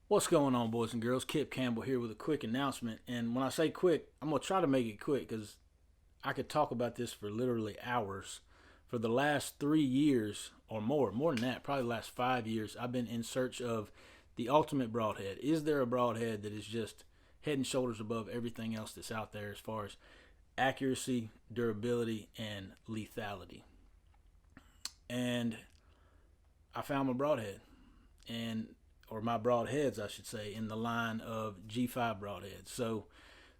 What's going on, boys and girls? Kip Campbell here with a quick announcement. And when I say quick, I'm going to try to make it quick because I could talk about this for literally hours. For the last 3 years or more than that, probably the last 5 years, I've been in search of the ultimate broadhead. Is there a broadhead that is just head and shoulders above everything else that's out there as far as accuracy, durability, and lethality? And I found my broadhead. And or my broadheads, I should say, in the line of G5 broadheads. So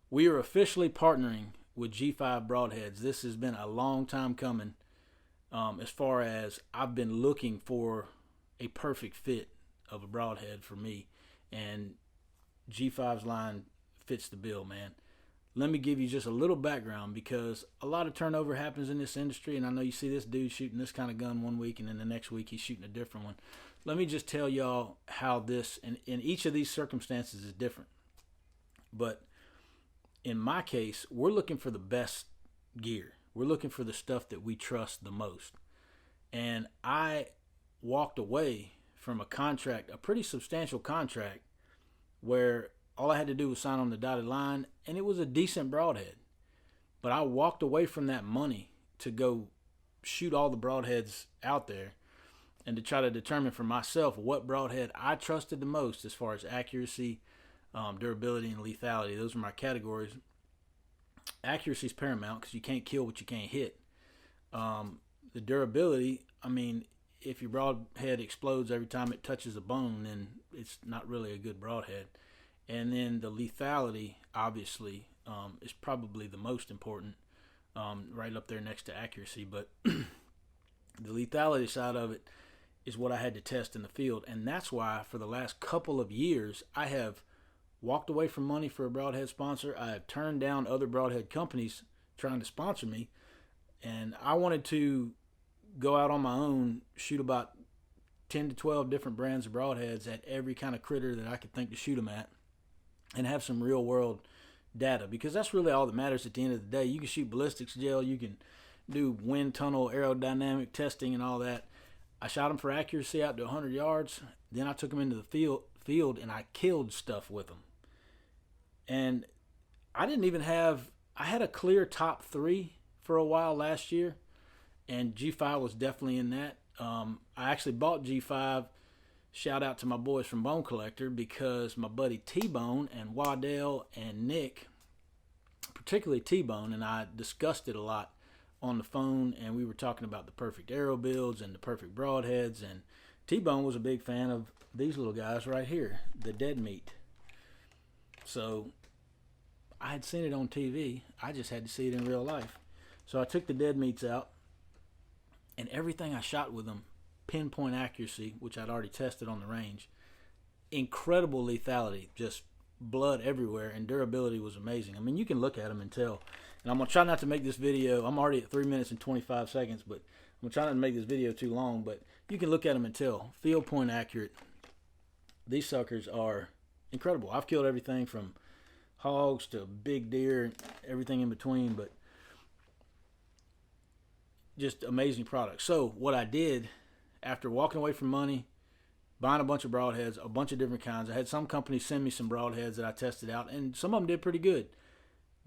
we are officially partnering with G5 broadheads. This has been a long time coming. As far as I've been looking for a perfect fit of a broadhead for me, and G5's line fits the bill, man. Let me give you just a little background because a lot of turnover happens in this industry, and I know you see this dude shooting this kind of gun one week, and then the next week he's shooting a different one. Let me just tell y'all how this, and in each of these circumstances is different. But in my case, we're looking for the best gear. We're looking for the stuff that we trust the most. And I walked away from a contract, a pretty substantial contract, where all I had to do was sign on the dotted line, and it was a decent broadhead. But I walked away from that money to go shoot all the broadheads out there and to try to determine for myself what broadhead I trusted the most as far as accuracy, durability, and lethality. Those are my categories. Accuracy is paramount because you can't kill what you can't hit. The durability, I mean, if your broadhead explodes every time it touches a bone, then it's not really a good broadhead. And then the lethality, obviously, is probably the most important, right up there next to accuracy. But the lethality side of it is what I had to test in the field. And that's why for the last couple of years, I have walked away from money for a broadhead sponsor. I have turned down other broadhead companies trying to sponsor me. And I wanted to go out on my own, shoot about 10 to 12 different brands of broadheads at every kind of critter that I could think to shoot them at, and have some real world data, because that's really all that matters at the end of the day. You can shoot ballistics gel, you can do wind tunnel aerodynamic testing and all that. I shot them for accuracy out to 100 yards. Then I took them into the field and I killed stuff with them. And I didn't even have, I had a clear top 3 for a while last year, and G5 was definitely in that. I actually bought G5, shout out to my boys from Bone Collector, because my buddy T-Bone and Waddell and Nick, particularly T-Bone, and I discussed it a lot on the phone, and we were talking about the perfect arrow builds and the perfect broadheads, and T-Bone was a big fan of these little guys right here, the dead meat. So I had seen it on TV, I just had to see it in real life. So I took the dead meats out, and everything I shot with them, pinpoint accuracy, which I'd already tested on the range, incredible lethality, just blood everywhere, and durability was amazing. I mean, you can look at them and tell. And I'm going to try not to make this video, I'm already at 3 minutes and 25 seconds, but I'm going to try not to make this video too long, but you can look at them and tell. Field point accurate. These suckers are incredible. I've killed everything from hogs to big deer, everything in between, but just amazing products. So what I did, after walking away from money, buying a bunch of broadheads, a bunch of different kinds, I had some companies send me some broadheads that I tested out, and some of them did pretty good.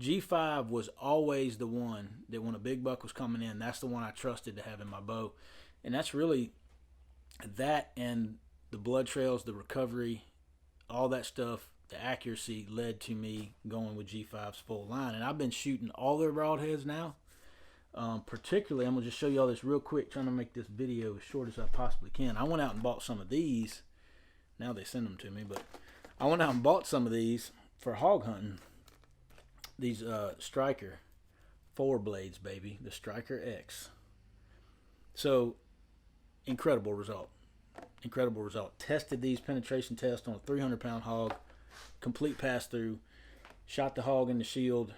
G5 was always the one that when a big buck was coming in, that's the one I trusted to have in my bow. And that's really that, and the blood trails, the recovery, all that stuff, the accuracy led to me going with G5's full line. And I've been shooting all their broadheads now. Particularly, I'm going to just show you all this real quick, trying to make this video as short as I possibly can. I went out and bought some of these. Now they send them to me, but I went out and bought some of these for hog hunting. These Striker 4 blades, baby. The Striker X. So, incredible result. Incredible result. Tested these penetration tests on a 300-pound hog. Complete pass-through. Shot the hog in the shield.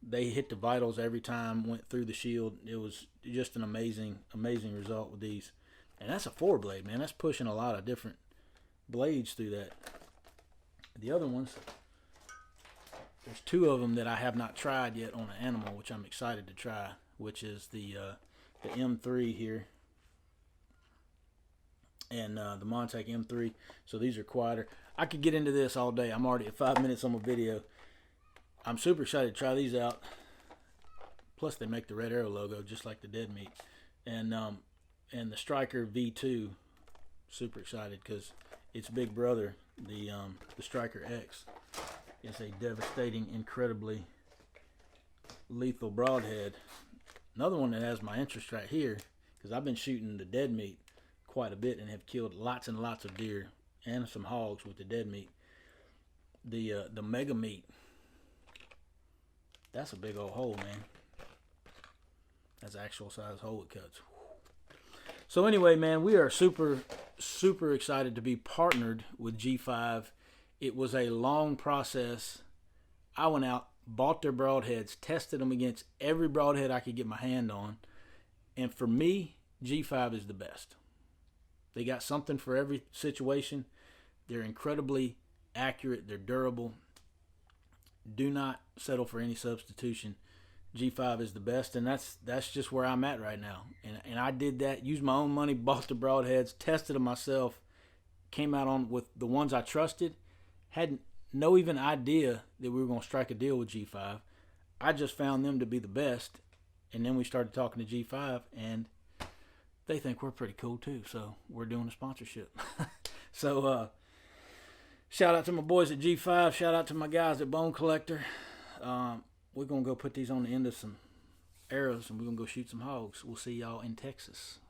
They hit the vitals every time, went through the shield. It was just an amazing, amazing result with these. And that's a 4 blade, man. That's pushing a lot of different blades through that. The other ones, there's 2 of them that I have not tried yet on an animal, which I'm excited to try, which is the M3 here. and the Montec M3. So these are quieter. I could get into this all day. I'm already at 5 minutes on my video. I'm super excited to try these out. Plus, they make the Red Arrow logo just like the Dead Meat, and the Striker V2. Super excited because its big brother, the Striker X, is a devastating, incredibly lethal broadhead. Another one that has my interest right here, because I've been shooting the Dead Meat quite a bit and have killed lots and lots of deer and some hogs with the Dead Meat. The Mega Meat. That's a big old hole, man. That's an actual size hole it cuts. So anyway, man, we are super excited to be partnered with G5. It was a long process. I went out, bought their broadheads, tested them against every broadhead I could get my hand on. And for me, G5 is the best. They got something for every situation. They're incredibly accurate. They're durable. Do not settle for any substitution. G5 is the best, and that's just where I'm at right now. And I did that, used my own money, bought the broadheads, tested them myself, came out on with the ones I trusted, had no even idea that we were going to strike a deal with G5. I just found them to be the best, and then we started talking to G5, and they think we're pretty cool too, so we're doing a sponsorship. So shout out to my boys at G5, shout out to my guys at Bone Collector. We're going to go put these on the end of some arrows, and we're going to go shoot some hogs. We'll see y'all in Texas.